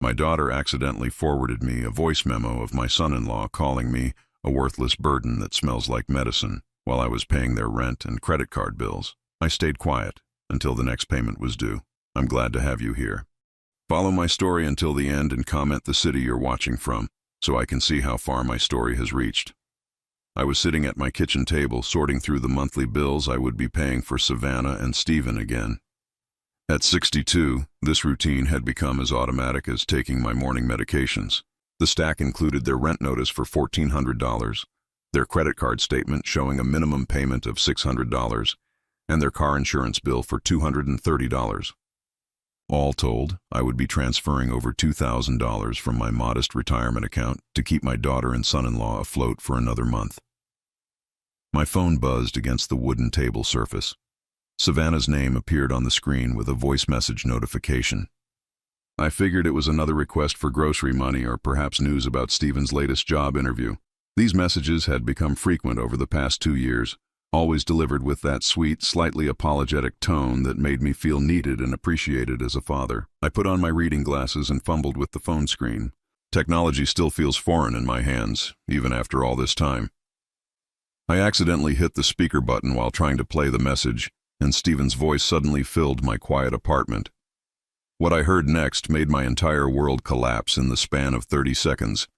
My daughter accidentally forwarded me a voice memo of my son-in-law calling me a worthless burden that smells like medicine while I was paying their rent and credit card bills. I stayed quiet until the next payment was due. I'm glad to have you here. Follow my story until the end and comment the city you're watching from so I can see how far my story has reached. I was sitting at my kitchen table sorting through the monthly bills I would be paying for Savannah and Stephen again. At 62, this routine had become as automatic as taking my morning medications. The stack included their rent notice for $1,400, their credit card statement showing a minimum payment of $600, and their car insurance bill for $230. All told, I would be transferring over $2,000 from my modest retirement account to keep my daughter and son-in-law afloat for another month. My phone buzzed against the wooden table surface. Savannah's name appeared on the screen with a voice message notification. I figured it was another request for grocery money or perhaps news about Stephen's latest job interview. These messages had become frequent over the past 2 years, always delivered with that sweet, slightly apologetic tone that made me feel needed and appreciated as a father. I put on my reading glasses and fumbled with the phone screen. Technology still feels foreign in my hands, even after all this time. I accidentally hit the speaker button while trying to play the message, and Stephen's voice suddenly filled my quiet apartment. What I heard next made my entire world collapse in the span of 30 seconds.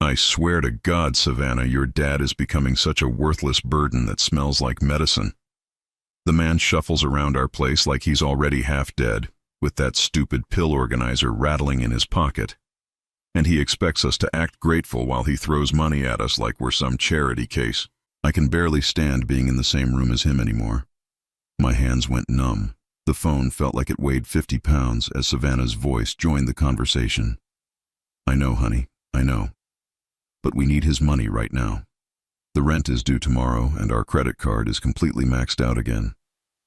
I swear to God, Savannah, your dad is becoming such a worthless burden that smells like medicine. The man shuffles around our place like he's already half dead, with that stupid pill organizer rattling in his pocket. And he expects us to act grateful while he throws money at us like we're some charity case. I can barely stand being in the same room as him anymore. My hands went numb. The phone felt like it weighed 50 pounds as Savannah's voice joined the conversation. I know, honey, I know. But we need his money right now. The rent is due tomorrow and our credit card is completely maxed out again.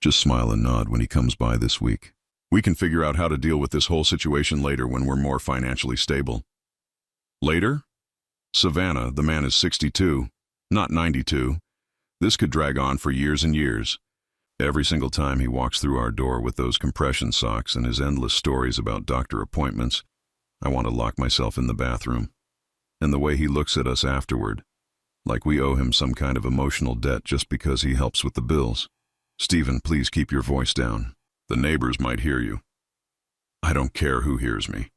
Just smile and nod when he comes by this week. We can figure out how to deal with this whole situation later when we're more financially stable. Later? Savannah, the man is 62, not 92. This could drag on for years and years. Every single time he walks through our door with those compression socks and his endless stories about doctor appointments, I want to lock myself in the bathroom. And the way he looks at us afterward, like we owe him some kind of emotional debt just because he helps with the bills. Stephen, please keep your voice down. The neighbors might hear you. I don't care who hears me.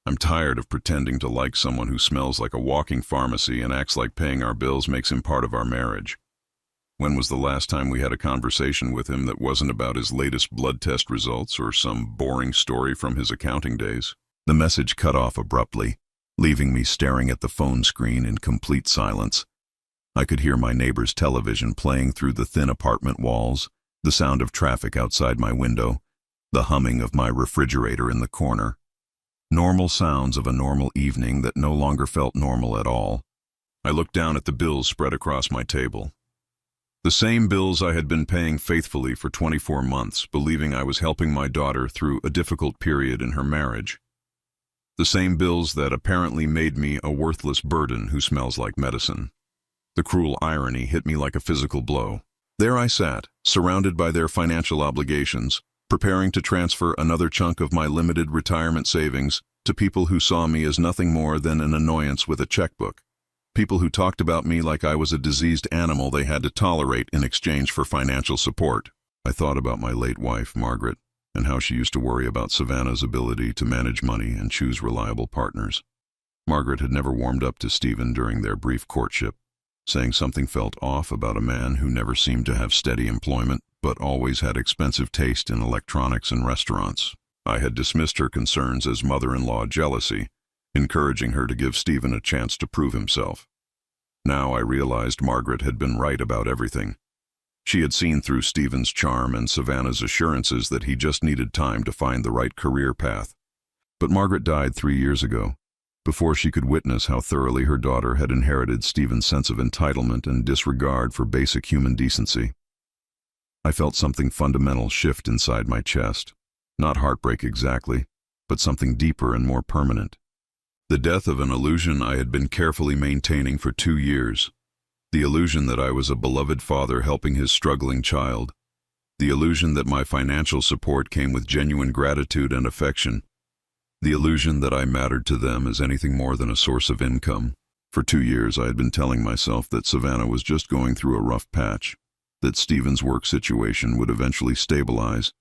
I'm tired of pretending to like someone who smells like a walking pharmacy and acts like paying our bills makes him part of our marriage. When was the last time we had a conversation with him that wasn't about his latest blood test results or some boring story from his accounting days? The message cut off abruptly, leaving me staring at the phone screen in complete silence. I could hear my neighbor's television playing through the thin apartment walls, the sound of traffic outside my window, the humming of my refrigerator in the corner. Normal sounds of a normal evening that no longer felt normal at all. I looked down at the bills spread across my table. The same bills I had been paying faithfully for 24 months, believing I was helping my daughter through a difficult period in her marriage. The same bills that apparently made me a worthless burden who smells like medicine. The cruel irony hit me like a physical blow. There I sat, surrounded by their financial obligations, preparing to transfer another chunk of my limited retirement savings to people who saw me as nothing more than an annoyance with a checkbook. People who talked about me like I was a diseased animal they had to tolerate in exchange for financial support. I thought about my late wife, Margaret, and how she used to worry about Savannah's ability to manage money and choose reliable partners. Margaret had never warmed up to Stephen during their brief courtship, saying something felt off about a man who never seemed to have steady employment, but always had expensive taste in electronics and restaurants. I had dismissed her concerns as mother-in-law jealousy, encouraging her to give Stephen a chance to prove himself. Now I realized Margaret had been right about everything. She had seen through Stephen's charm and Savannah's assurances that he just needed time to find the right career path. But Margaret died 3 years ago, before she could witness how thoroughly her daughter had inherited Stephen's sense of entitlement and disregard for basic human decency. I felt something fundamental shift inside my chest. Not heartbreak exactly, but something deeper and more permanent. The death of an illusion I had been carefully maintaining for 2 years. The illusion that I was a beloved father helping his struggling child. The illusion that my financial support came with genuine gratitude and affection. The illusion that I mattered to them as anything more than a source of income. For 2 years I had been telling myself that Savannah was just going through a rough patch, that Stephen's work situation would eventually stabilize,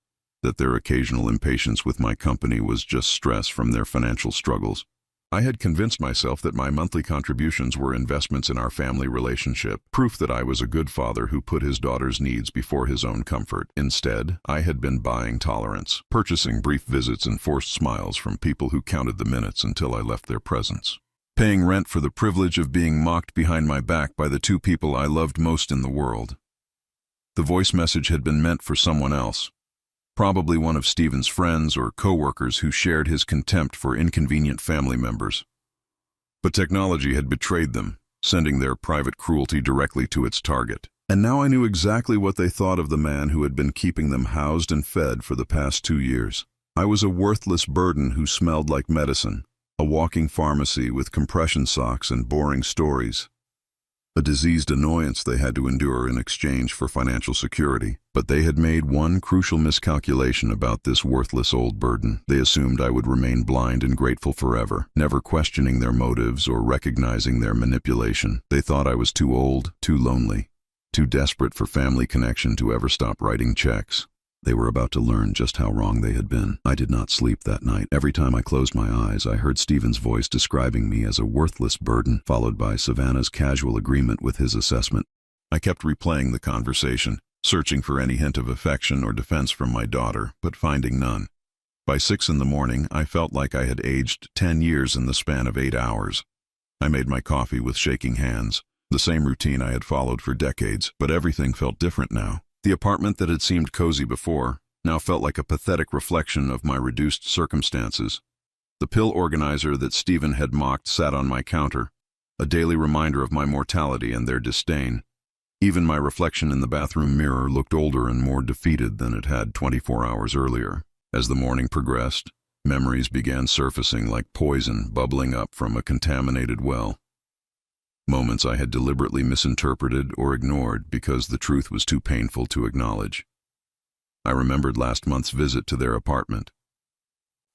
that their occasional impatience with my company was just stress from their financial struggles. I had convinced myself that my monthly contributions were investments in our family relationship, proof that I was a good father who put his daughter's needs before his own comfort. Instead, I had been buying tolerance, purchasing brief visits and forced smiles from people who counted the minutes until I left their presence. Paying rent for the privilege of being mocked behind my back by the 2 people I loved most in the world. The voice message had been meant for someone else. Probably one of Stephen's friends or co-workers who shared his contempt for inconvenient family members. But technology had betrayed them, sending their private cruelty directly to its target. And now I knew exactly what they thought of the man who had been keeping them housed and fed for the past 2 years. I was a worthless burden who smelled like medicine, a walking pharmacy with compression socks and boring stories. A diseased annoyance they had to endure in exchange for financial security. But they had made one crucial miscalculation about this worthless old burden. They assumed I would remain blind and grateful forever, never questioning their motives or recognizing their manipulation. They thought I was too old, too lonely, too desperate for family connection to ever stop writing checks. They were about to learn just how wrong they had been. I did not sleep that night. Every time I closed my eyes, I heard Stephen's voice describing me as a worthless burden, followed by Savannah's casual agreement with his assessment. I kept replaying the conversation, searching for any hint of affection or defense from my daughter, but finding none. By 6 in the morning, I felt like I had aged 10 years in the span of 8 hours. I made my coffee with shaking hands, the same routine I had followed for decades, but everything felt different now. The apartment that had seemed cozy before now felt like a pathetic reflection of my reduced circumstances. The pill organizer that Stephen had mocked sat on my counter, a daily reminder of my mortality and their disdain. Even my reflection in the bathroom mirror looked older and more defeated than it had 24 hours earlier. As the morning progressed, memories began surfacing like poison bubbling up from a contaminated well. Moments I had deliberately misinterpreted or ignored because the truth was too painful to acknowledge. I remembered last month's visit to their apartment.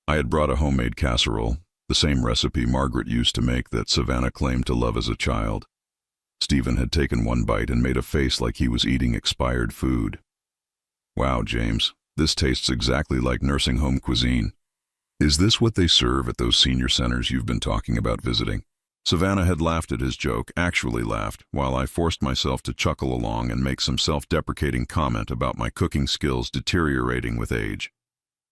I had brought a homemade casserole, the same recipe Margaret used to make that Savannah claimed to love as a child. Stephen had taken one bite and made a face like he was eating expired food. "Wow, James, this tastes exactly like nursing home cuisine. Is this what they serve at those senior centers you've been talking about visiting?" Savannah had laughed at his joke, actually laughed, while I forced myself to chuckle along and make some self-deprecating comment about my cooking skills deteriorating with age.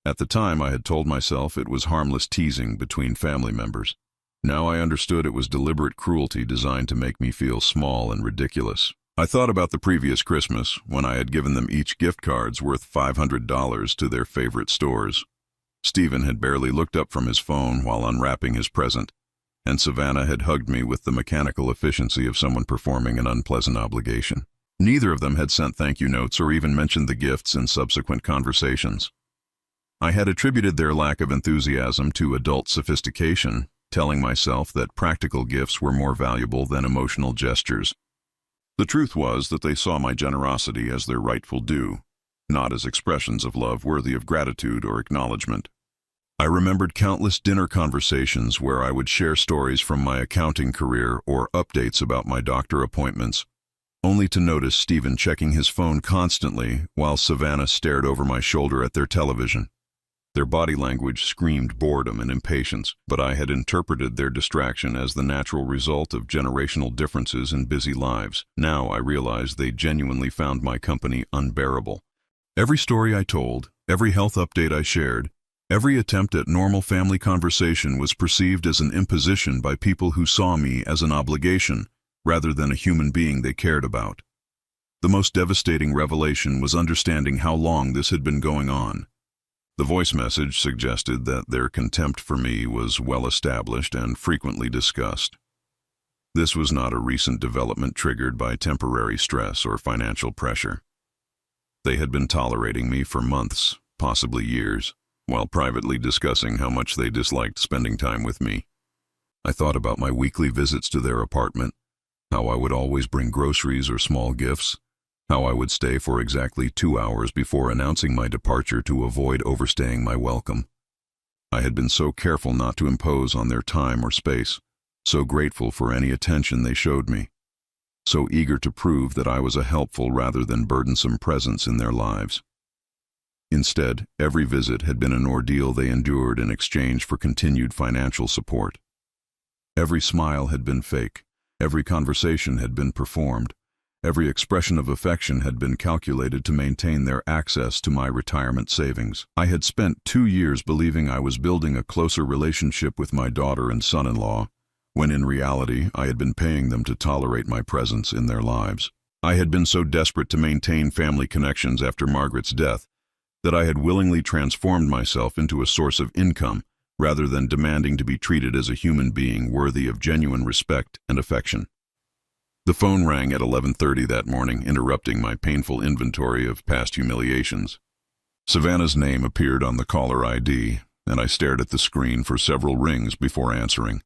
At the time, I had told myself it was harmless teasing between family members. Now I understood it was deliberate cruelty designed to make me feel small and ridiculous. I thought about the previous Christmas, when I had given them each gift cards worth $500 to their favorite stores. Stephen had barely looked up from his phone while unwrapping his present, and Savannah had hugged me with the mechanical efficiency of someone performing an unpleasant obligation. Neither of them had sent thank you notes or even mentioned the gifts in subsequent conversations. I had attributed their lack of enthusiasm to adult sophistication, telling myself that practical gifts were more valuable than emotional gestures. The truth was that they saw my generosity as their rightful due, not as expressions of love worthy of gratitude or acknowledgement. I remembered countless dinner conversations where I would share stories from my accounting career or updates about my doctor appointments, only to notice Stephen checking his phone constantly while Savannah stared over my shoulder at their television. Their body language screamed boredom and impatience, but I had interpreted their distraction as the natural result of generational differences in busy lives. Now I realized they genuinely found my company unbearable. Every story I told, every health update I shared, every attempt at normal family conversation was perceived as an imposition by people who saw me as an obligation, rather than a human being they cared about. The most devastating revelation was understanding how long this had been going on. The voice message suggested that their contempt for me was well established and frequently discussed. This was not a recent development triggered by temporary stress or financial pressure. They had been tolerating me for months, possibly years, while privately discussing how much they disliked spending time with me. I thought about my weekly visits to their apartment, how I would always bring groceries or small gifts, how I would stay for exactly 2 hours before announcing my departure to avoid overstaying my welcome. I had been so careful not to impose on their time or space, so grateful for any attention they showed me, so eager to prove that I was a helpful rather than burdensome presence in their lives. Instead, every visit had been an ordeal they endured in exchange for continued financial support. Every smile had been fake, every conversation had been performed, every expression of affection had been calculated to maintain their access to my retirement savings. I had spent 2 years believing I was building a closer relationship with my daughter and son-in-law, when in reality I had been paying them to tolerate my presence in their lives. I had been so desperate to maintain family connections after Margaret's death that I had willingly transformed myself into a source of income rather than demanding to be treated as a human being worthy of genuine respect and affection. The phone rang at 11:30 that morning, interrupting my painful inventory of past humiliations. Savannah's name appeared on the caller ID, and I stared at the screen for several rings before answering.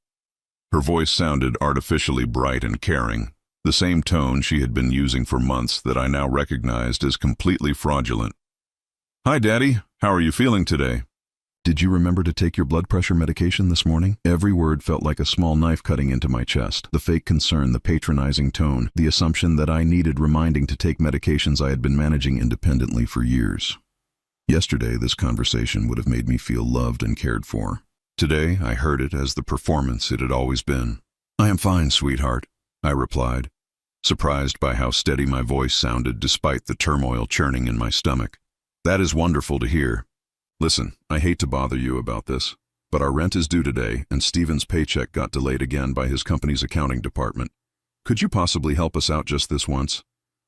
Her voice sounded artificially bright and caring, the same tone she had been using for months that I now recognized as completely fraudulent. "Hi, Daddy. How are you feeling today?" "Did you remember to take your blood pressure medication this morning?" Every word felt like a small knife cutting into my chest. The fake concern, the patronizing tone, the assumption that I needed reminding to take medications I had been managing independently for years. Yesterday, this conversation would have made me feel loved and cared for. Today, I heard it as the performance it had always been. "I am fine, sweetheart," I replied, surprised by how steady my voice sounded despite the turmoil churning in my stomach. "That is wonderful to hear. Listen, I hate to bother you about this, but our rent is due today and Steven's paycheck got delayed again by his company's accounting department. Could you possibly help us out just this once?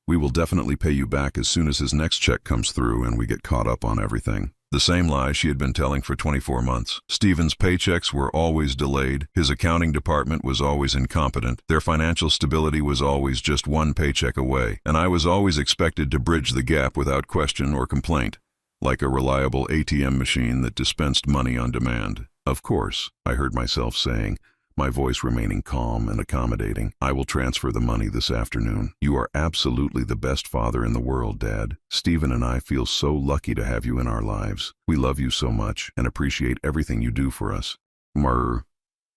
We will definitely pay you back as soon as his next check comes through and we get caught up on everything." The same lie she had been telling for 24 months. Steven's paychecks were always delayed, his accounting department was always incompetent, their financial stability was always just one paycheck away, and I was always expected to bridge the gap without question or complaint, like a reliable ATM machine that dispensed money on demand. "Of course," I heard myself saying, my voice remaining calm and accommodating. "I will transfer the money this afternoon. You are absolutely the best father in the world, Dad. Steven and I feel so lucky to have you in our lives. We love you so much and appreciate everything you do for us." Murr.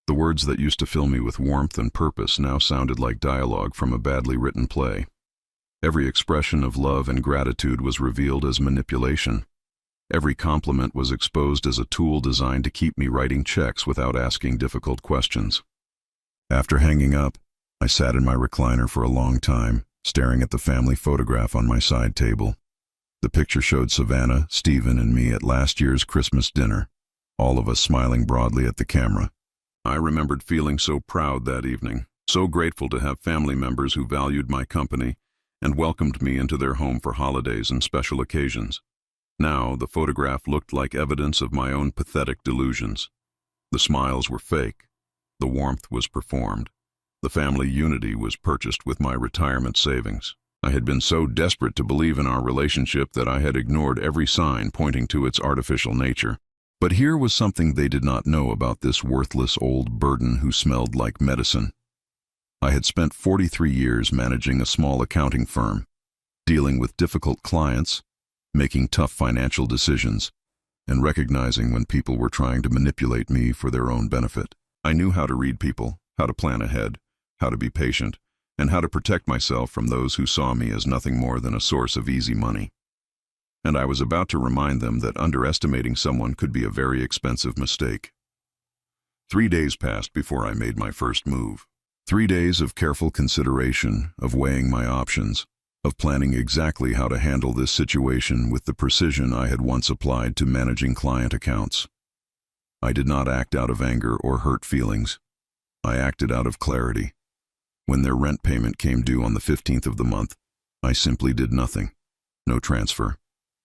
The words that used to fill me with warmth and purpose now sounded like dialogue from a badly written play. Every expression of love and gratitude was revealed as manipulation. Every compliment was exposed as a tool designed to keep me writing checks without asking difficult questions. After hanging up, I sat in my recliner for a long time, staring at the family photograph on my side table. The picture showed Savannah, Steven, and me at last year's Christmas dinner, all of us smiling broadly at the camera. I remembered feeling so proud that evening, so grateful to have family members who valued my company and welcomed me into their home for holidays and special occasions. Now, the photograph looked like evidence of my own pathetic delusions. The smiles were fake. The warmth was performed. The family unity was purchased with my retirement savings. I had been so desperate to believe in our relationship that I had ignored every sign pointing to its artificial nature. But here was something they did not know about this worthless old burden who smelled like medicine. I had spent 43 years managing a small accounting firm, dealing with difficult clients, making tough financial decisions, and recognizing when people were trying to manipulate me for their own benefit. I knew how to read people, how to plan ahead, how to be patient, and how to protect myself from those who saw me as nothing more than a source of easy money. And I was about to remind them that underestimating someone could be a very expensive mistake. 3 days passed before I made my first move. 3 days of careful consideration, of weighing my options, of planning exactly how to handle this situation with the precision I had once applied to managing client accounts. I did not act out of anger or hurt feelings. I acted out of clarity. When their rent payment came due on the 15th of the month, I simply did nothing. No transfer,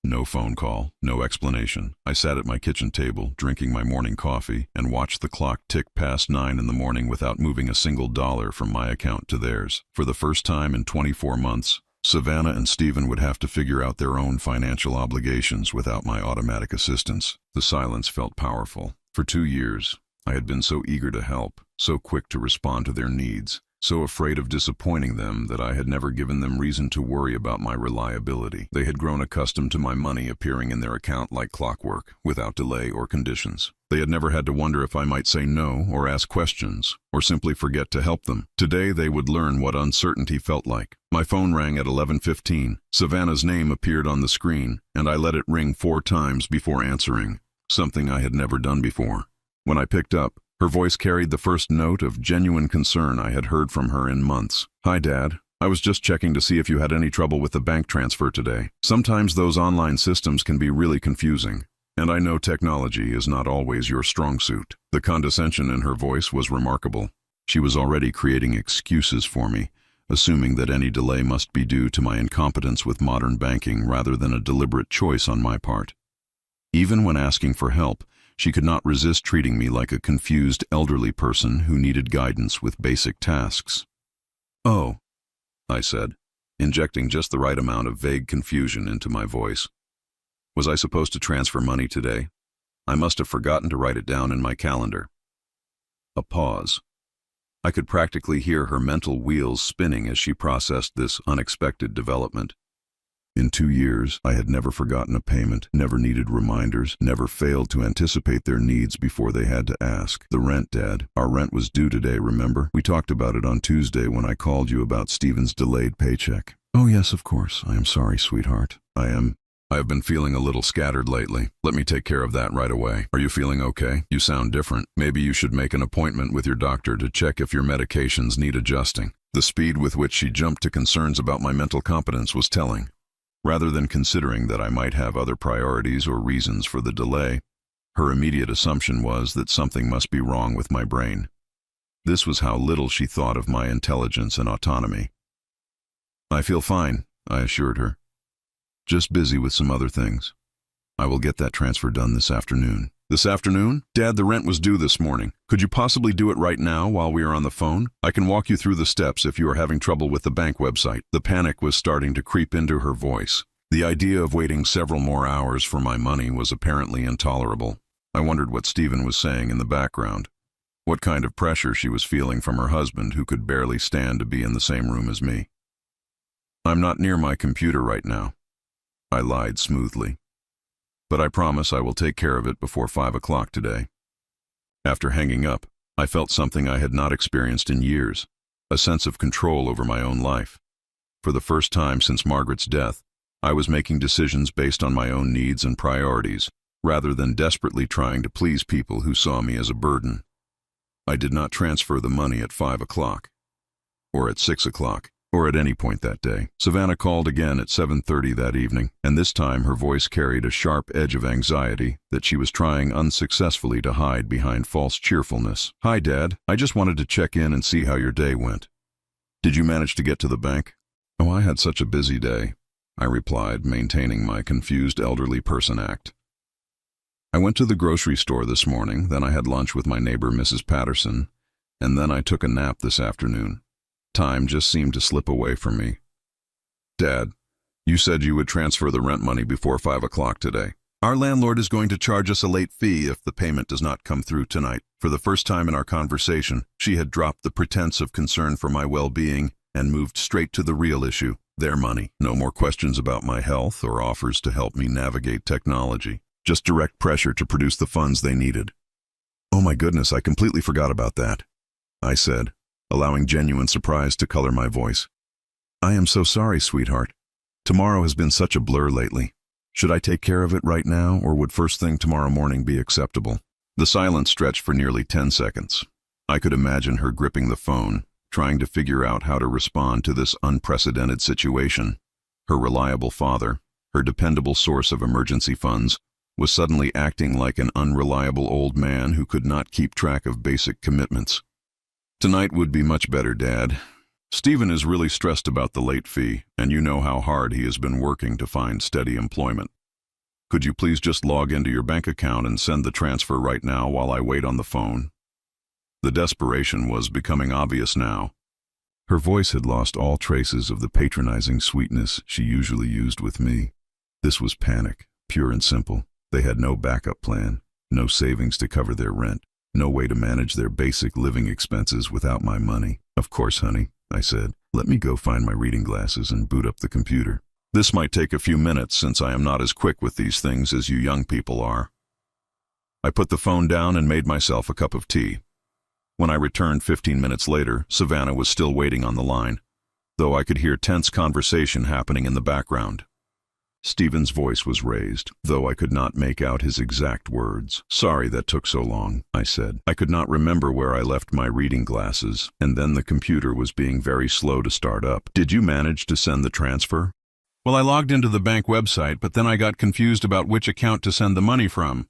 no phone call, no explanation. I sat at my kitchen table, drinking my morning coffee, and watched the clock tick past 9 in the morning without moving a single dollar from my account to theirs. For the first time in 24 months, Savannah and Steven would have to figure out their own financial obligations without my automatic assistance. The silence felt powerful. For 2 years, I had been so eager to help, so quick to respond to their needs, so afraid of disappointing them that I had never given them reason to worry about my reliability. They had grown accustomed to my money appearing in their account like clockwork, without delay or conditions. They had never had to wonder if I might say no or ask questions, or simply forget to help them. Today they would learn what uncertainty felt like. My phone rang at 11:15. Savannah's name appeared on the screen, and I let it ring 4 times before answering, something I had never done before. When I picked up, her voice carried the first note of genuine concern I had heard from her in months. "Hi, Dad. I was just checking to see if you had any trouble with the bank transfer today. Sometimes those online systems can be really confusing, and I know technology is not always your strong suit." The condescension in her voice was remarkable. She was already creating excuses for me, assuming that any delay must be due to my incompetence with modern banking rather than a deliberate choice on my part. Even when asking for help, she could not resist treating me like a confused elderly person who needed guidance with basic tasks. "Oh," I said, injecting just the right amount of vague confusion into my voice. "Was I supposed to transfer money today? I must have forgotten to write it down in my calendar." A pause. I could practically hear her mental wheels spinning as she processed this unexpected development. In 2 years, I had never forgotten a payment, never needed reminders, never failed to anticipate their needs before they had to ask. "The rent, Dad. Our rent was due today, remember? We talked about it on Tuesday when I called you about Stephen's delayed paycheck." "Oh yes, of course. I am sorry, sweetheart. I have been feeling a little scattered lately. Let me take care of that right away. Are you feeling okay? You sound different. Maybe you should make an appointment with your doctor to check if your medications need adjusting." The speed with which she jumped to concerns about my mental competence was telling. Rather than considering that I might have other priorities or reasons for the delay, her immediate assumption was that something must be wrong with my brain. This was how little she thought of my intelligence and autonomy. "I feel fine," I assured her. "Just busy with some other things. I will get that transfer done this afternoon." "This afternoon? Dad, the rent was due this morning. Could you possibly do it right now while we are on the phone? I can walk you through the steps if you are having trouble with the bank website." The panic was starting to creep into her voice. The idea of waiting several more hours for my money was apparently intolerable. I wondered what Stephen was saying in the background, what kind of pressure she was feeling from her husband who could barely stand to be in the same room as me. "I'm not near my computer right now," I lied smoothly. "But I promise I will take care of it before 5 o'clock today." After hanging up, I felt something I had not experienced in years, a sense of control over my own life. For the first time since Margaret's death, I was making decisions based on my own needs and priorities, rather than desperately trying to please people who saw me as a burden. I did not transfer the money at 5 o'clock, or at 6 o'clock, or at any point that day. Savannah called again at 7:30 that evening, and this time her voice carried a sharp edge of anxiety that she was trying unsuccessfully to hide behind false cheerfulness. "Hi, Dad. I just wanted to check in and see how your day went. Did you manage to get to the bank?" "Oh, I had such a busy day," I replied, maintaining my confused elderly person act. "I went to the grocery store this morning, then I had lunch with my neighbor, Mrs. Patterson, and then I took a nap this afternoon. Time just seemed to slip away from me." "Dad, you said you would transfer the rent money before 5 o'clock today." "Our landlord is going to charge us a late fee if the payment does not come through tonight." For the first time in our conversation, she had dropped the pretense of concern for my well-being and moved straight to the real issue, their money. No more questions about my health or offers to help me navigate technology. Just direct pressure to produce the funds they needed. "Oh my goodness, I completely forgot about that," I said, allowing genuine surprise to color my voice. "I am so sorry, sweetheart. Tomorrow has been such a blur lately. Should I take care of it right now, or would first thing tomorrow morning be acceptable?" The silence stretched for nearly 10 seconds. I could imagine her gripping the phone, trying to figure out how to respond to this unprecedented situation. Her reliable father, her dependable source of emergency funds, was suddenly acting like an unreliable old man who could not keep track of basic commitments. "Tonight would be much better, Dad. Stephen is really stressed about the late fee, and you know how hard he has been working to find steady employment. Could you please just log into your bank account and send the transfer right now while I wait on the phone?" The desperation was becoming obvious now. Her voice had lost all traces of the patronizing sweetness she usually used with me. This was panic, pure and simple. They had no backup plan, no savings to cover their rent, no way to manage their basic living expenses without my money. Of course, honey, I said. Let me go find my reading glasses and boot up the computer. This might take a few minutes since I am not as quick with these things as you young people are. I put the phone down and made myself a cup of tea. When I returned 15 minutes later, Savannah was still waiting on the line, though I could hear tense conversation happening in the background. Stephen's voice was raised, though I could not make out his exact words. Sorry that took so long, I said. I could not remember where I left my reading glasses, and then the computer was being very slow to start up. Did you manage to send the transfer? Well, I logged into the bank website, but then I got confused about which account to send the money from.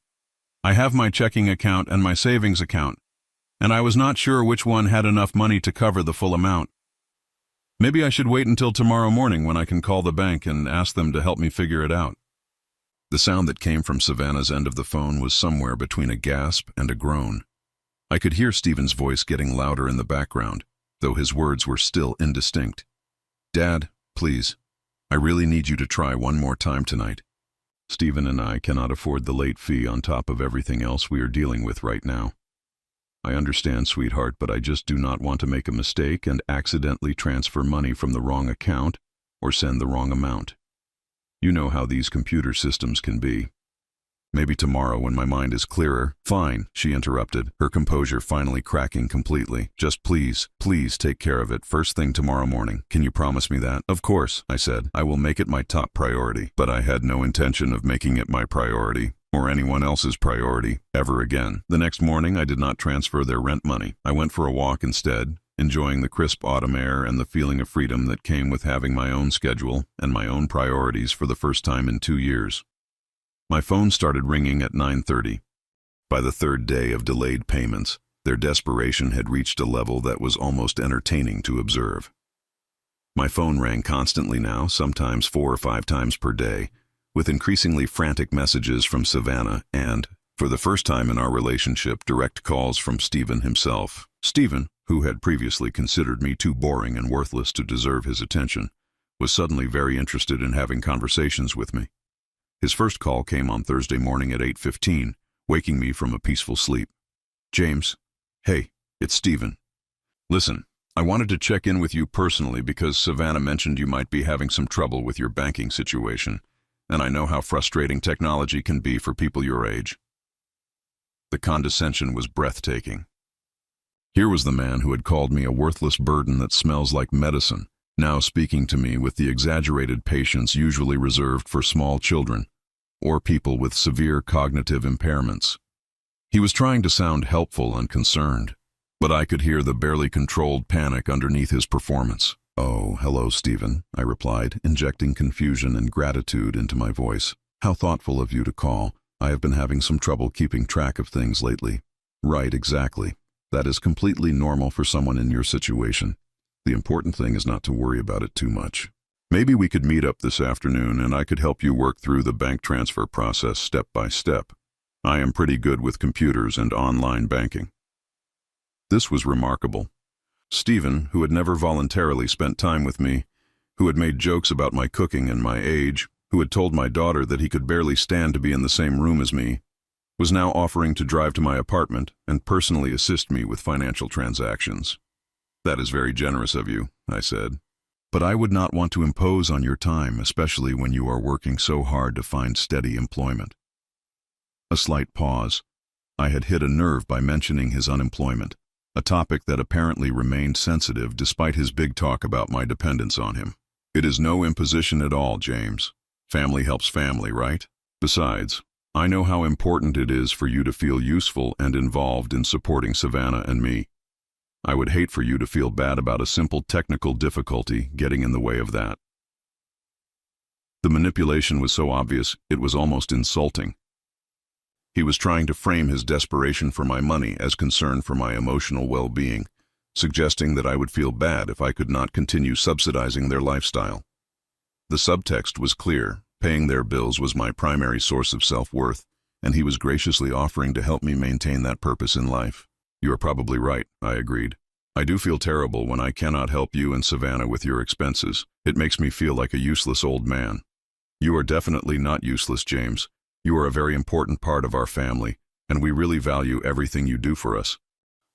I have my checking account and my savings account, and I was not sure which one had enough money to cover the full amount. Maybe I should wait until tomorrow morning when I can call the bank and ask them to help me figure it out. The sound that came from Savannah's end of the phone was somewhere between a gasp and a groan. I could hear Stephen's voice getting louder in the background, though his words were still indistinct. Dad, please, I really need you to try one more time tonight. Stephen and I cannot afford the late fee on top of everything else we are dealing with right now. I understand, sweetheart, but I just do not want to make a mistake and accidentally transfer money from the wrong account or send the wrong amount. You know how these computer systems can be. Maybe tomorrow when my mind is clearer. Fine, she interrupted, her composure finally cracking completely. Just please take care of it first thing tomorrow morning. Can you promise me that? Of course, I said. I will make it my top priority. But I had no intention of making it my priority, or anyone else's priority, ever again. The next morning, I did not transfer their rent money. I went for a walk instead, enjoying the crisp autumn air and the feeling of freedom that came with having my own schedule and my own priorities for the first time in 2 years. My phone started ringing at 9:30. By the third day of delayed payments, their desperation had reached a level that was almost entertaining to observe. My phone rang constantly now, sometimes 4 or 5 times per day, with increasingly frantic messages from Savannah and, for the first time in our relationship, direct calls from Stephen himself. Stephen, who had previously considered me too boring and worthless to deserve his attention, was suddenly very interested in having conversations with me. His first call came on Thursday morning at 8:15, waking me from a peaceful sleep. James, hey, it's Stephen. Listen, I wanted to check in with you personally because Savannah mentioned you might be having some trouble with your banking situation, and I know how frustrating technology can be for people your age. The condescension was breathtaking. Here was the man who had called me a worthless burden that smells like medicine, now speaking to me with the exaggerated patience usually reserved for small children or people with severe cognitive impairments. He was trying to sound helpful and concerned, but I could hear the barely controlled panic underneath his performance. Oh, hello, Stephen, I replied, injecting confusion and gratitude into my voice. How thoughtful of you to call. I have been having some trouble keeping track of things lately. Right, exactly. That is completely normal for someone in your situation. The important thing is not to worry about it too much. Maybe we could meet up this afternoon and I could help you work through the bank transfer process step by step. I am pretty good with computers and online banking. This was remarkable. Stephen, who had never voluntarily spent time with me, who had made jokes about my cooking and my age, who had told my daughter that he could barely stand to be in the same room as me, was now offering to drive to my apartment and personally assist me with financial transactions. That is very generous of you, I said. But I would not want to impose on your time, especially when you are working so hard to find steady employment. A slight pause. I had hit a nerve by mentioning his unemployment, a topic that apparently remained sensitive despite his big talk about my dependence on him. It is no imposition at all, James. Family helps family, right? Besides, I know how important it is for you to feel useful and involved in supporting Savannah and me. I would hate for you to feel bad about a simple technical difficulty getting in the way of that. The manipulation was so obvious, it was almost insulting. He was trying to frame his desperation for my money as concern for my emotional well-being, suggesting that I would feel bad if I could not continue subsidizing their lifestyle. The subtext was clear. Paying their bills was my primary source of self-worth, and he was graciously offering to help me maintain that purpose in life. You are probably right, I agreed. I do feel terrible when I cannot help you and Savannah with your expenses. It makes me feel like a useless old man. You are definitely not useless, James. You are a very important part of our family, and we really value everything you do for us.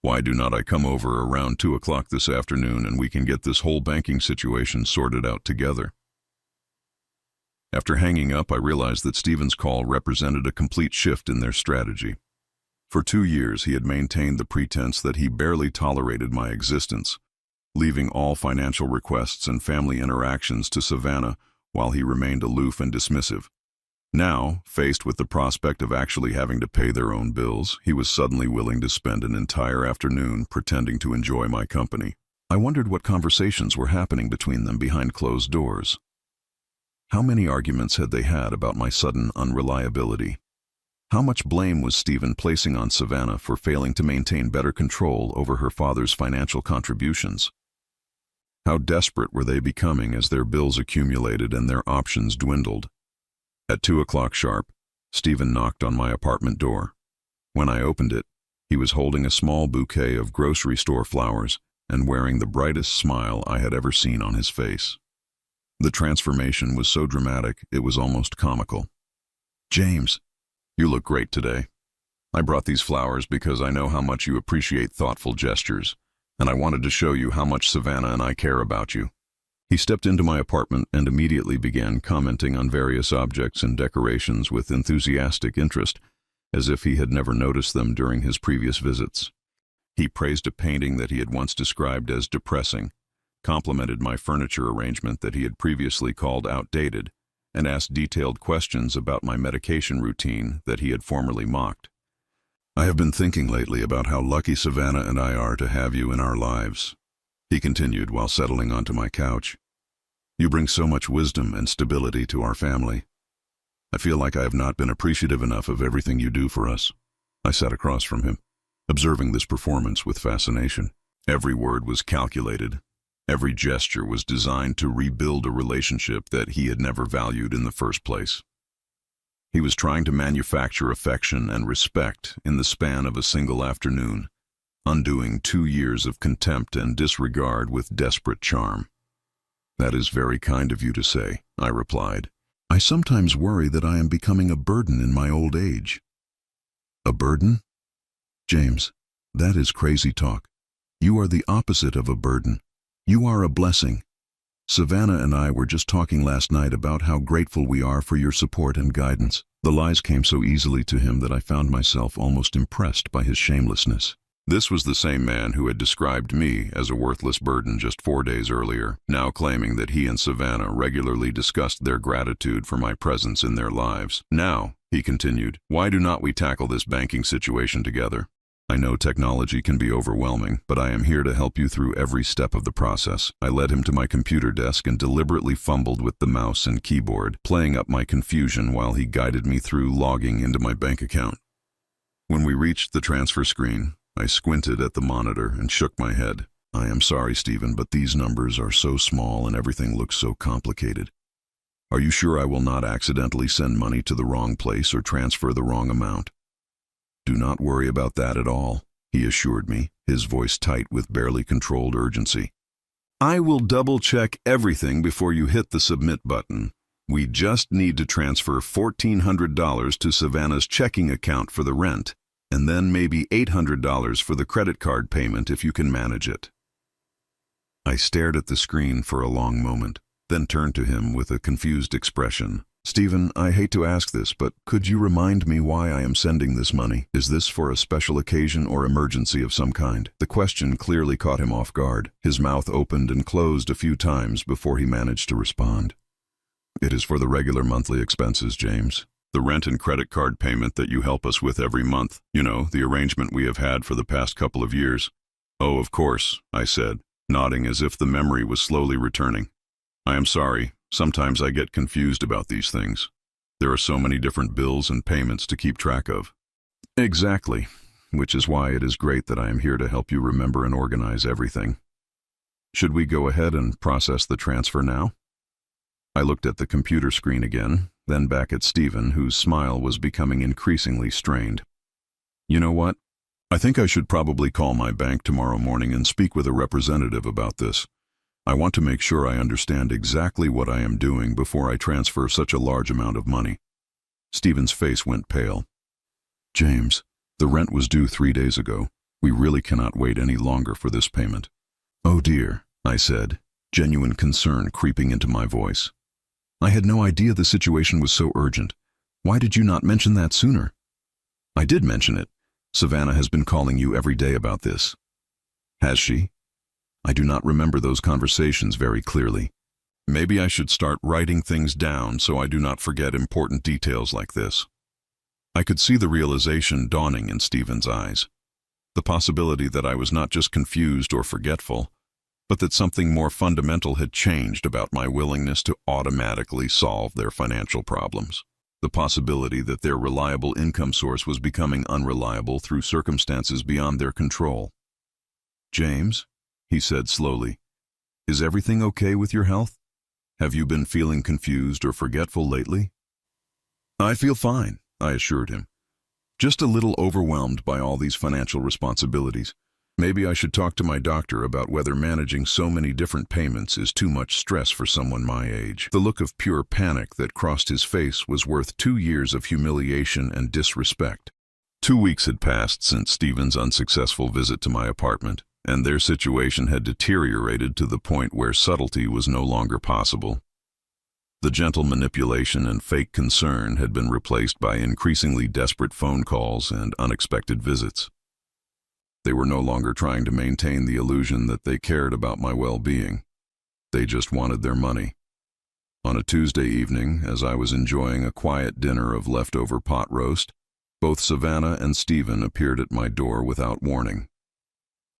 Why do not I come over around 2 o'clock this afternoon and we can get this whole banking situation sorted out together? After hanging up, I realized that Stephen's call represented a complete shift in their strategy. For 2 years, he had maintained the pretense that he barely tolerated my existence, leaving all financial requests and family interactions to Savannah while he remained aloof and dismissive. Now, faced with the prospect of actually having to pay their own bills, he was suddenly willing to spend an entire afternoon pretending to enjoy my company. I wondered what conversations were happening between them behind closed doors. How many arguments had they had about my sudden unreliability? How much blame was Stephen placing on Savannah for failing to maintain better control over her father's financial contributions? How desperate were they becoming as their bills accumulated and their options dwindled? At 2 o'clock sharp, Stephen knocked on my apartment door. When I opened it, he was holding a small bouquet of grocery store flowers and wearing the brightest smile I had ever seen on his face. The transformation was so dramatic, it was almost comical. "James, you look great today. I brought these flowers because I know how much you appreciate thoughtful gestures, and I wanted to show you how much Savannah and I care about you." He stepped into my apartment and immediately began commenting on various objects and decorations with enthusiastic interest, as if he had never noticed them during his previous visits. He praised a painting that he had once described as depressing, complimented my furniture arrangement that he had previously called outdated, and asked detailed questions about my medication routine that he had formerly mocked. "I have been thinking lately about how lucky Savannah and I are to have you in our lives," he continued while settling onto my couch. "You bring so much wisdom and stability to our family. I feel like I have not been appreciative enough of everything you do for us." I sat across from him, observing this performance with fascination. Every word was calculated. Every gesture was designed to rebuild a relationship that he had never valued in the first place. He was trying to manufacture affection and respect in the span of a single afternoon, undoing 2 years of contempt and disregard with desperate charm. "That is very kind of you to say," I replied. "I sometimes worry that I am becoming a burden in my old age." "A burden? James, that is crazy talk. You are the opposite of a burden. You are a blessing. Savannah and I were just talking last night about how grateful we are for your support and guidance." The lies came so easily to him that I found myself almost impressed by his shamelessness. This was the same man who had described me as a worthless burden just 4 days earlier, now claiming that he and Savannah regularly discussed their gratitude for my presence in their lives. "Now," he continued, "why do not we tackle this banking situation together? I know technology can be overwhelming, but I am here to help you through every step of the process." I led him to my computer desk and deliberately fumbled with the mouse and keyboard, playing up my confusion while he guided me through logging into my bank account. When we reached the transfer screen, I squinted at the monitor and shook my head. "I am sorry, Stephen, but these numbers are so small and everything looks so complicated. Are you sure I will not accidentally send money to the wrong place or transfer the wrong amount?" "Do not worry about that at all," he assured me, his voice tight with barely controlled urgency. "I will double-check everything before you hit the submit button. We just need to transfer $1,400 to Savannah's checking account for the rent, and then maybe $800 for the credit card payment if you can manage it." I stared at the screen for a long moment, then turned to him with a confused expression. "Stephen, I hate to ask this, but could you remind me why I am sending this money? Is this for a special occasion or emergency of some kind?" The question clearly caught him off guard. His mouth opened and closed a few times before he managed to respond. "It is for the regular monthly expenses, James. The rent and credit card payment that you help us with every month. You know, the arrangement we have had for the past couple of years." "Oh, of course," I said, nodding as if the memory was slowly returning. "I am sorry. Sometimes I get confused about these things. There are so many different bills and payments to keep track of." "Exactly, which is why it is great that I am here to help you remember and organize everything. Should we go ahead and process the transfer now?" I looked at the computer screen again, then back at Stephen, whose smile was becoming increasingly strained. "You know what? I think I should probably call my bank tomorrow morning and speak with a representative about this. I want to make sure I understand exactly what I am doing before I transfer such a large amount of money." Stephen's face went pale. "James, the rent was due 3 days ago. We really cannot wait any longer for this payment." "Oh dear," I said, genuine concern creeping into my voice. "I had no idea the situation was so urgent. Why did you not mention that sooner?" "I did mention it. Savannah has been calling you every day about this." "Has she?" I do not remember those conversations very clearly. Maybe I should start writing things down so I do not forget important details like this. I could see the realization dawning in Stephen's eyes. The possibility that I was not just confused or forgetful, but that something more fundamental had changed about my willingness to automatically solve their financial problems. The possibility that their reliable income source was becoming unreliable through circumstances beyond their control. "James," he said slowly, "is everything okay with your health? Have you been feeling confused or forgetful lately?" "I feel fine," I assured him. "Just a little overwhelmed by all these financial responsibilities. Maybe I should talk to my doctor about whether managing so many different payments is too much stress for someone my age." The look of pure panic that crossed his face was worth 2 years of humiliation and disrespect. 2 weeks had passed since Stephen's unsuccessful visit to my apartment, and their situation had deteriorated to the point where subtlety was no longer possible. The gentle manipulation and fake concern had been replaced by increasingly desperate phone calls and unexpected visits. They were no longer trying to maintain the illusion that they cared about my well-being. They just wanted their money. On a Tuesday evening, as I was enjoying a quiet dinner of leftover pot roast, both Savannah and Stephen appeared at my door without warning.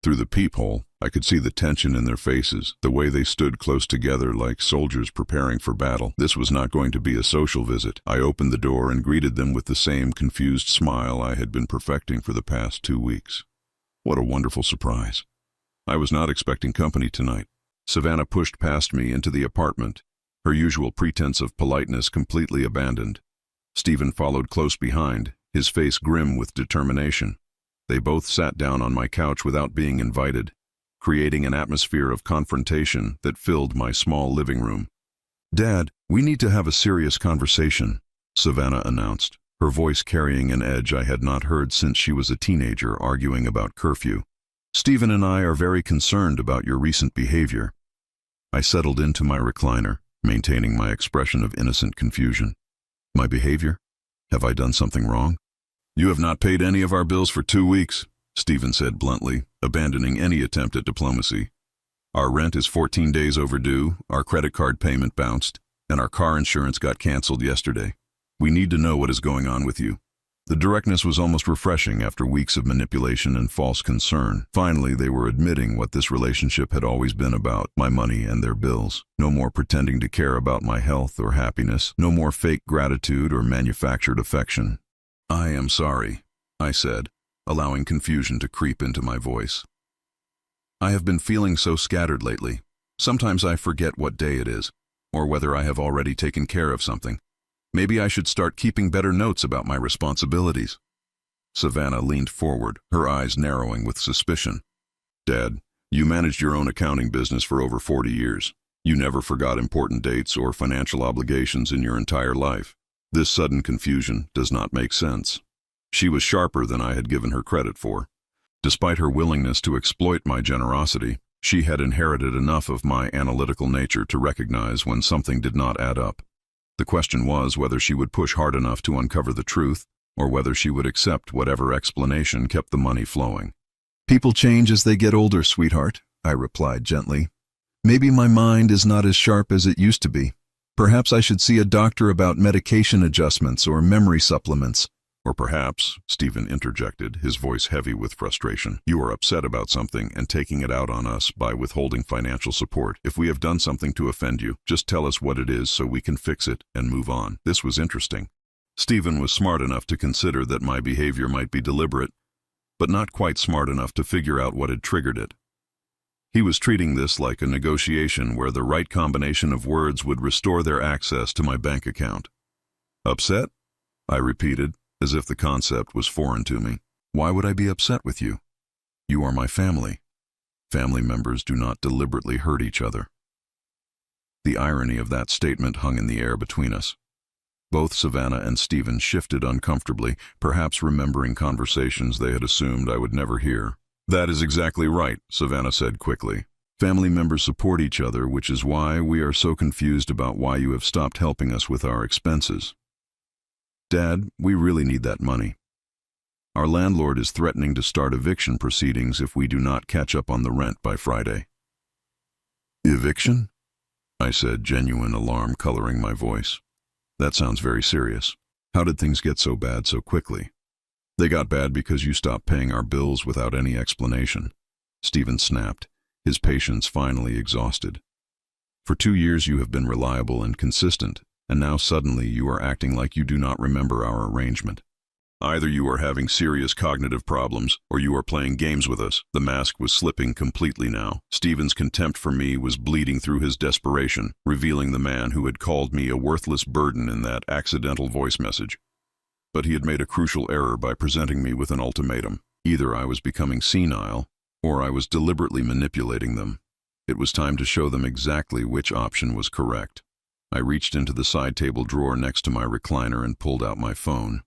Through the peephole, I could see the tension in their faces, the way they stood close together like soldiers preparing for battle. This was not going to be a social visit. I opened the door and greeted them with the same confused smile I had been perfecting for the past 2 weeks. What a wonderful surprise. I was not expecting company tonight. Savannah pushed past me into the apartment, her usual pretense of politeness completely abandoned. Stephen followed close behind, his face grim with determination. They both sat down on my couch without being invited, creating an atmosphere of confrontation that filled my small living room. "Dad, we need to have a serious conversation," Savannah announced, her voice carrying an edge I had not heard since she was a teenager arguing about curfew. "Stephen and I are very concerned about your recent behavior." I settled into my recliner, maintaining my expression of innocent confusion. "My behavior? Have I done something wrong?" "You have not paid any of our bills for 2 weeks, Stephen said bluntly, abandoning any attempt at diplomacy. "Our rent is 14 days overdue, our credit card payment bounced, and our car insurance got canceled yesterday. We need to know what is going on with you." The directness was almost refreshing after weeks of manipulation and false concern. Finally, they were admitting what this relationship had always been about, my money and their bills. No more pretending to care about my health or happiness, no more fake gratitude or manufactured affection. "I am sorry," I said, allowing confusion to creep into my voice. "I have been feeling so scattered lately. Sometimes I forget what day it is, or whether I have already taken care of something. Maybe I should start keeping better notes about my responsibilities." Savannah leaned forward, her eyes narrowing with suspicion. "Dad, you managed your own accounting business for over 40 years. You never forgot important dates or financial obligations in your entire life. This sudden confusion does not make sense." She was sharper than I had given her credit for. Despite her willingness to exploit my generosity, she had inherited enough of my analytical nature to recognize when something did not add up. The question was whether she would push hard enough to uncover the truth, or whether she would accept whatever explanation kept the money flowing. "People change as they get older, sweetheart," I replied gently. "Maybe my mind is not as sharp as it used to be. Perhaps I should see a doctor about medication adjustments or memory supplements." "Or perhaps," Stephen interjected, his voice heavy with frustration, "you are upset about something and taking it out on us by withholding financial support. If we have done something to offend you, just tell us what it is so we can fix it and move on." This was interesting. Stephen was smart enough to consider that my behavior might be deliberate, but not quite smart enough to figure out what had triggered it. He was treating this like a negotiation where the right combination of words would restore their access to my bank account. "Upset?" I repeated, as if the concept was foreign to me. "Why would I be upset with you? You are my family. Family members do not deliberately hurt each other." The irony of that statement hung in the air between us. Both Savannah and Stephen shifted uncomfortably, perhaps remembering conversations they had assumed I would never hear. That is exactly right, Savannah said quickly. Family members support each other, which is why we are so confused about why you have stopped helping us with our expenses. Dad, we really need that money. Our landlord is threatening to start eviction proceedings if we do not catch up on the rent by Friday. Eviction? I said, genuine alarm coloring my voice. That sounds very serious. How did things get so bad so quickly? They got bad because you stopped paying our bills without any explanation. Stephen snapped, his patience finally exhausted. For 2 years you have been reliable and consistent, and now suddenly you are acting like you do not remember our arrangement. Either you are having serious cognitive problems, or you are playing games with us. The mask was slipping completely now. Stephen's contempt for me was bleeding through his desperation, revealing the man who had called me a worthless burden in that accidental voice message. But he had made a crucial error by presenting me with an ultimatum. Either I was becoming senile, or I was deliberately manipulating them. It was time to show them exactly which option was correct. I reached into the side table drawer next to my recliner and pulled out my phone.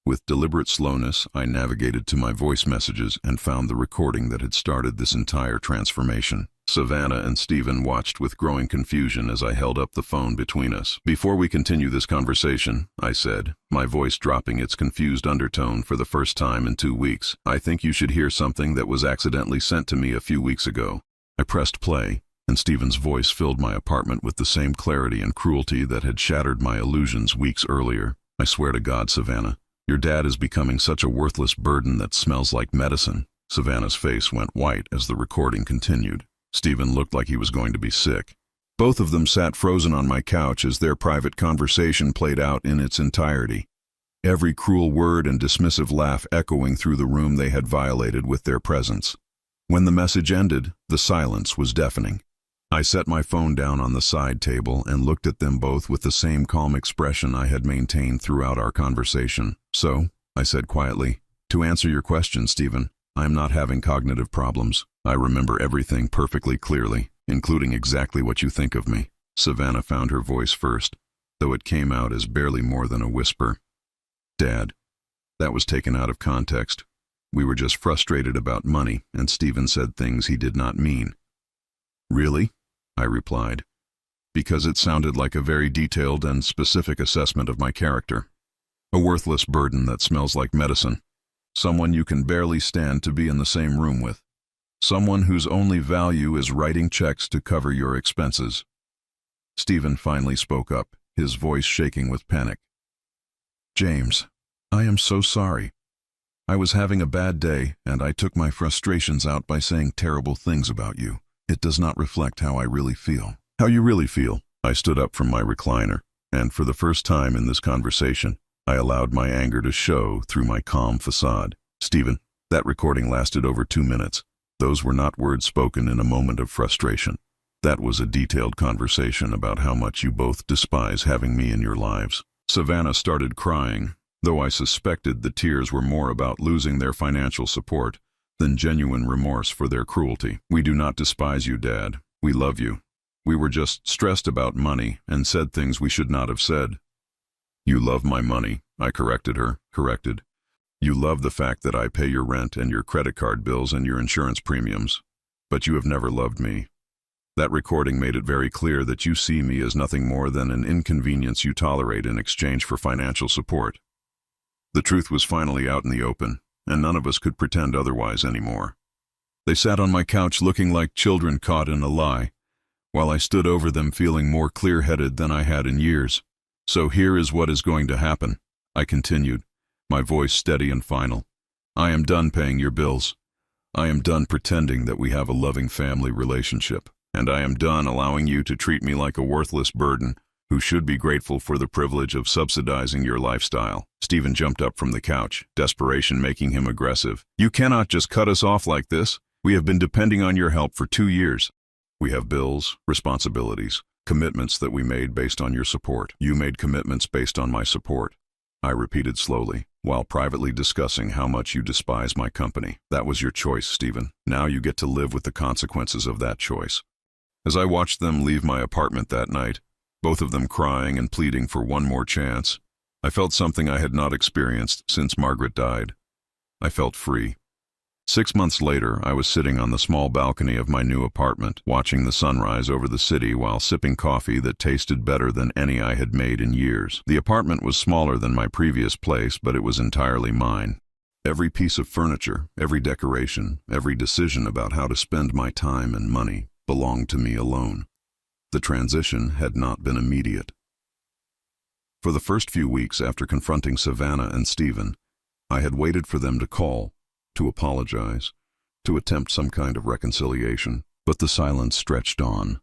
With deliberate slowness, I navigated to my voice messages and found the recording that had started this entire transformation. Savannah and Stephen watched with growing confusion as I held up the phone between us. Before we continue this conversation, I said, my voice dropping its confused undertone for the first time in 2 weeks, I think you should hear something that was accidentally sent to me a few weeks ago. I pressed play, and Stephen's voice filled my apartment with the same clarity and cruelty that had shattered my illusions weeks earlier. I swear to God, Savannah, your dad is becoming such a worthless burden that smells like medicine. Savannah's face went white as the recording continued. Stephen looked like he was going to be sick. Both of them sat frozen on my couch as their private conversation played out in its entirety. Every cruel word and dismissive laugh echoing through the room they had violated with their presence. When the message ended, the silence was deafening. I set my phone down on the side table and looked at them both with the same calm expression I had maintained throughout our conversation. So, I said quietly, to answer your question, Stephen, I am not having cognitive problems. I remember everything perfectly clearly, including exactly what you think of me. Savannah found her voice first, though it came out as barely more than a whisper. Dad, that was taken out of context. We were just frustrated about money, and Stephen said things he did not mean. Really? I replied, because it sounded like a very detailed and specific assessment of my character. A worthless burden that smells like medicine. Someone you can barely stand to be in the same room with. Someone whose only value is writing checks to cover your expenses. Stephen finally spoke up, his voice shaking with panic. James, I am so sorry. I was having a bad day, and I took my frustrations out by saying terrible things about you. It does not reflect how I really feel. How you really feel? I stood up from my recliner, and for the first time in this conversation, I allowed my anger to show through my calm facade. Stephen, that recording lasted over 2 minutes. Those were not words spoken in a moment of frustration. That was a detailed conversation about how much you both despise having me in your lives. Savannah started crying, though I suspected the tears were more about losing their financial support than genuine remorse for their cruelty. We do not despise you, Dad. We love you. We were just stressed about money and said things we should not have said. You love my money, I corrected her. You love the fact that I pay your rent and your credit card bills and your insurance premiums. But you have never loved me. That recording made it very clear that you see me as nothing more than an inconvenience you tolerate in exchange for financial support. The truth was finally out in the open, and none of us could pretend otherwise anymore. They sat on my couch looking like children caught in a lie, while I stood over them feeling more clear-headed than I had in years. So here is what is going to happen, I continued, my voice steady and final. I am done paying your bills. I am done pretending that we have a loving family relationship, and I am done allowing you to treat me like a worthless burden who should be grateful for the privilege of subsidizing your lifestyle. Stephen jumped up from the couch, desperation making him aggressive. You cannot just cut us off like this. We have been depending on your help for 2 years. We have bills, responsibilities, commitments that we made based on your support. You made commitments based on my support, I repeated slowly, while privately discussing how much you despise my company. That was your choice, Stephen. Now you get to live with the consequences of that choice. As I watched them leave my apartment that night, both of them crying and pleading for one more chance, I felt something I had not experienced since Margaret died. I felt free. 6 months later, I was sitting on the small balcony of my new apartment, watching the sunrise over the city while sipping coffee that tasted better than any I had made in years. The apartment was smaller than my previous place, but it was entirely mine. Every piece of furniture, every decoration, every decision about how to spend my time and money belonged to me alone. The transition had not been immediate. For the first few weeks after confronting Savannah and Stephen, I had waited for them to call, to apologize, to attempt some kind of reconciliation, but the silence stretched on.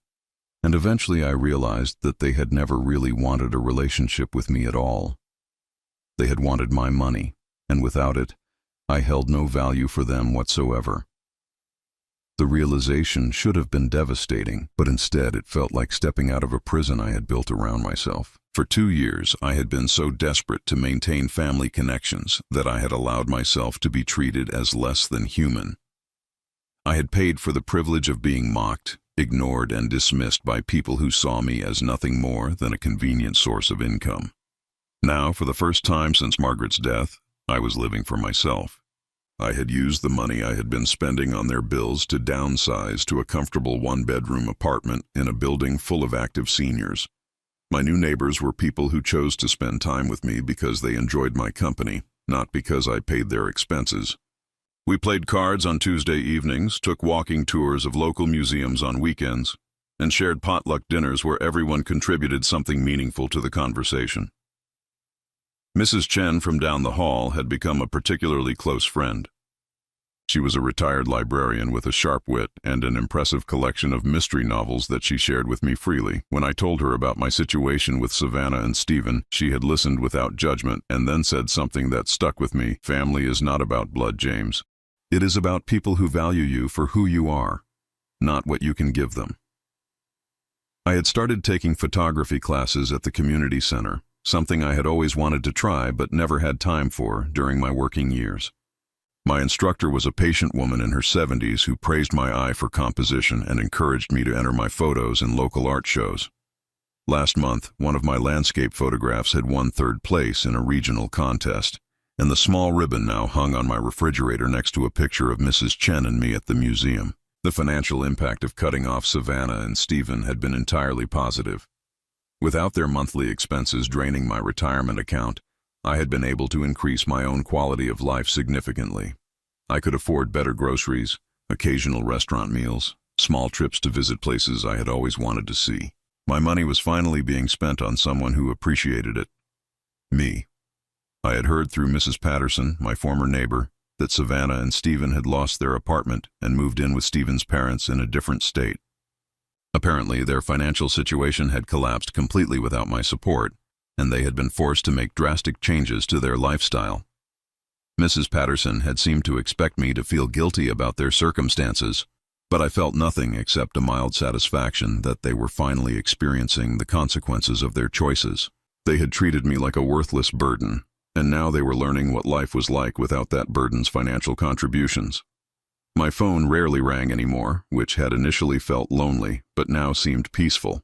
And eventually I realized that they had never really wanted a relationship with me at all. They had wanted my money, and without it, I held no value for them whatsoever. The realization should have been devastating, but instead it felt like stepping out of a prison I had built around myself. For 2 years, I had been so desperate to maintain family connections that I had allowed myself to be treated as less than human. I had paid for the privilege of being mocked, ignored, and dismissed by people who saw me as nothing more than a convenient source of income. Now, for the first time since Margaret's death, I was living for myself. I had used the money I had been spending on their bills to downsize to a comfortable one-bedroom apartment in a building full of active seniors. My new neighbors were people who chose to spend time with me because they enjoyed my company, not because I paid their expenses. We played cards on Tuesday evenings, took walking tours of local museums on weekends, and shared potluck dinners where everyone contributed something meaningful to the conversation. Mrs. Chen from down the hall had become a particularly close friend. She was a retired librarian with a sharp wit and an impressive collection of mystery novels that she shared with me freely. When I told her about my situation with Savannah and Stephen, she had listened without judgment and then said something that stuck with me. Family is not about blood, James. It is about people who value you for who you are, not what you can give them. I had started taking photography classes at the community center, something I had always wanted to try but never had time for during my working years. My instructor was a patient woman in her 70s who praised my eye for composition and encouraged me to enter my photos in local art shows. Last month, one of my landscape photographs had won 3rd place in a regional contest, and the small ribbon now hung on my refrigerator next to a picture of Mrs. Chen and me at the museum. The financial impact of cutting off Savannah and Stephen had been entirely positive. Without their monthly expenses draining my retirement account, I had been able to increase my own quality of life significantly. I could afford better groceries, occasional restaurant meals, small trips to visit places I had always wanted to see. My money was finally being spent on someone who appreciated it. Me. I had heard through Mrs. Patterson, my former neighbor, that Savannah and Stephen had lost their apartment and moved in with Stephen's parents in a different state. Apparently, their financial situation had collapsed completely without my support, and they had been forced to make drastic changes to their lifestyle. Mrs. Patterson had seemed to expect me to feel guilty about their circumstances, but I felt nothing except a mild satisfaction that they were finally experiencing the consequences of their choices. They had treated me like a worthless burden, and now they were learning what life was like without that burden's financial contributions. My phone rarely rang anymore, which had initially felt lonely, but now seemed peaceful.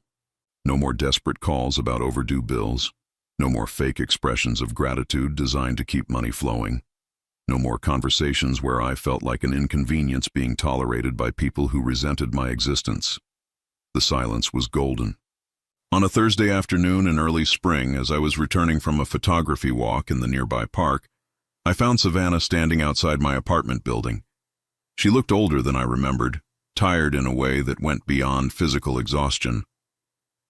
No more desperate calls about overdue bills. No more fake expressions of gratitude designed to keep money flowing. No more conversations where I felt like an inconvenience being tolerated by people who resented my existence. The silence was golden. On a Thursday afternoon in early spring, as I was returning from a photography walk in the nearby park, I found Savannah standing outside my apartment building. She looked older than I remembered, tired in a way that went beyond physical exhaustion.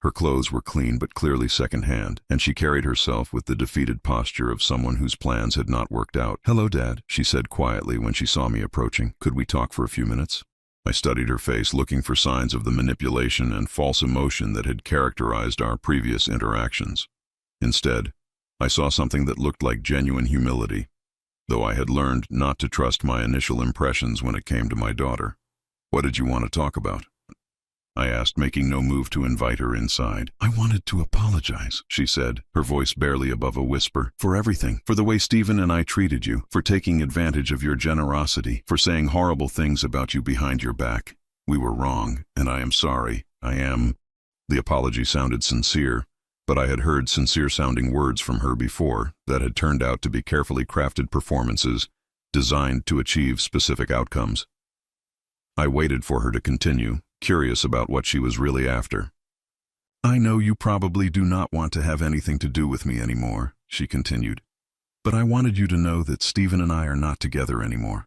Her clothes were clean but clearly secondhand, and she carried herself with the defeated posture of someone whose plans had not worked out. "Hello, Dad," she said quietly when she saw me approaching. "Could we talk for a few minutes?" I studied her face, looking for signs of the manipulation and false emotion that had characterized our previous interactions. Instead, I saw something that looked like genuine humility, though I had learned not to trust my initial impressions when it came to my daughter. "What did you want to talk about?" I asked, making no move to invite her inside. "I wanted to apologize," she said, her voice barely above a whisper, "for everything, for the way Stephen and I treated you, for taking advantage of your generosity, for saying horrible things about you behind your back. We were wrong, and I am sorry. I am." The apology sounded sincere, but I had heard sincere-sounding words from her before that had turned out to be carefully crafted performances designed to achieve specific outcomes. I waited for her to continue, curious about what she was really after. "I know you probably do not want to have anything to do with me anymore," she continued. "But I wanted you to know that Stephen and I are not together anymore.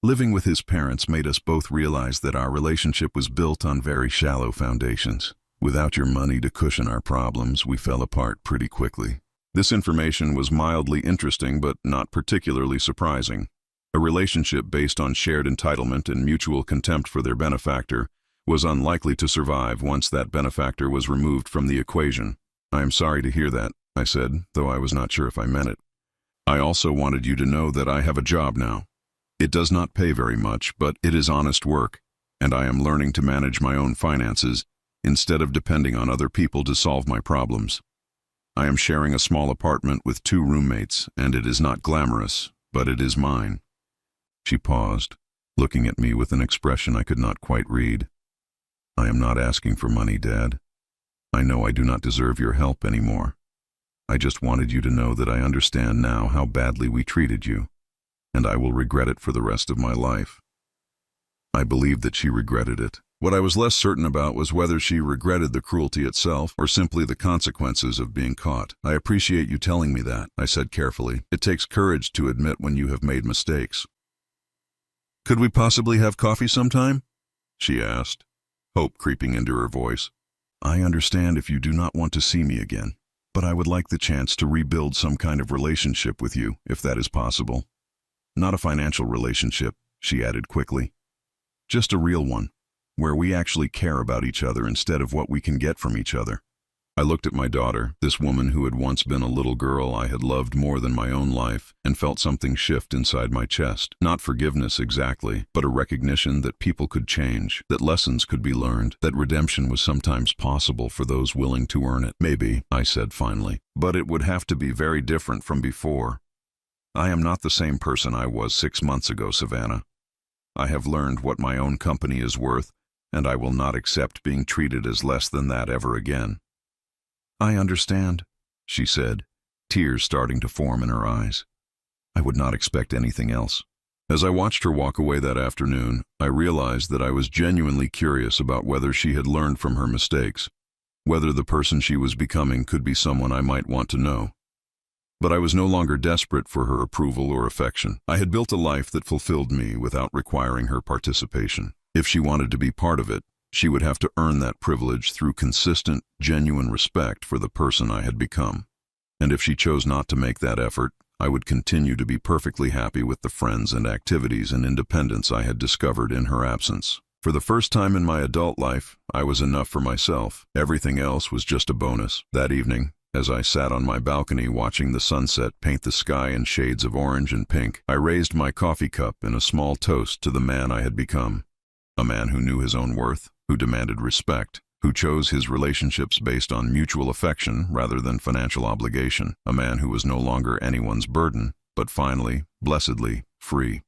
Living with his parents made us both realize that our relationship was built on very shallow foundations. Without your money to cushion our problems, we fell apart pretty quickly." This information was mildly interesting but not particularly surprising. A relationship based on shared entitlement and mutual contempt for their benefactor was unlikely to survive once that benefactor was removed from the equation. "I am sorry to hear that," I said, though I was not sure if I meant it. "I also wanted you to know that I have a job now. It does not pay very much, but it is honest work, and I am learning to manage my own finances instead of depending on other people to solve my problems. I am sharing a small apartment with 2 roommates, and it is not glamorous, but it is mine." She paused, looking at me with an expression I could not quite read. "I am not asking for money, Dad. I know I do not deserve your help anymore. I just wanted you to know that I understand now how badly we treated you, and I will regret it for the rest of my life." I believed that she regretted it. What I was less certain about was whether she regretted the cruelty itself or simply the consequences of being caught. "I appreciate you telling me that," I said carefully. "It takes courage to admit when you have made mistakes." "Could we possibly have coffee sometime?" she asked, hope creeping into her voice. "I understand if you do not want to see me again, but I would like the chance to rebuild some kind of relationship with you, if that is possible. Not a financial relationship," she added quickly. "Just a real one, where we actually care about each other instead of what we can get from each other." I looked at my daughter, this woman who had once been a little girl I had loved more than my own life, and felt something shift inside my chest. Not forgiveness exactly, but a recognition that people could change, that lessons could be learned, that redemption was sometimes possible for those willing to earn it. "Maybe," I said finally, "but it would have to be very different from before. I am not the same person I was 6 months ago, Savannah. I have learned what my own company is worth, and I will not accept being treated as less than that ever again." "I understand," she said, tears starting to form in her eyes. I would not expect anything else. As I watched her walk away that afternoon, I realized that I was genuinely curious about whether she had learned from her mistakes, whether the person she was becoming could be someone I might want to know. But I was no longer desperate for her approval or affection. I had built a life that fulfilled me without requiring her participation. If she wanted to be part of it, she would have to earn that privilege through consistent, genuine respect for the person I had become. And if she chose not to make that effort, I would continue to be perfectly happy with the friends and activities and independence I had discovered in her absence. For the first time in my adult life, I was enough for myself. Everything else was just a bonus. That evening, as I sat on my balcony watching the sunset paint the sky in shades of orange and pink, I raised my coffee cup in a small toast to the man I had become. A man who knew his own worth, who demanded respect, who chose his relationships based on mutual affection rather than financial obligation. A man who was no longer anyone's burden, but finally, blessedly, free.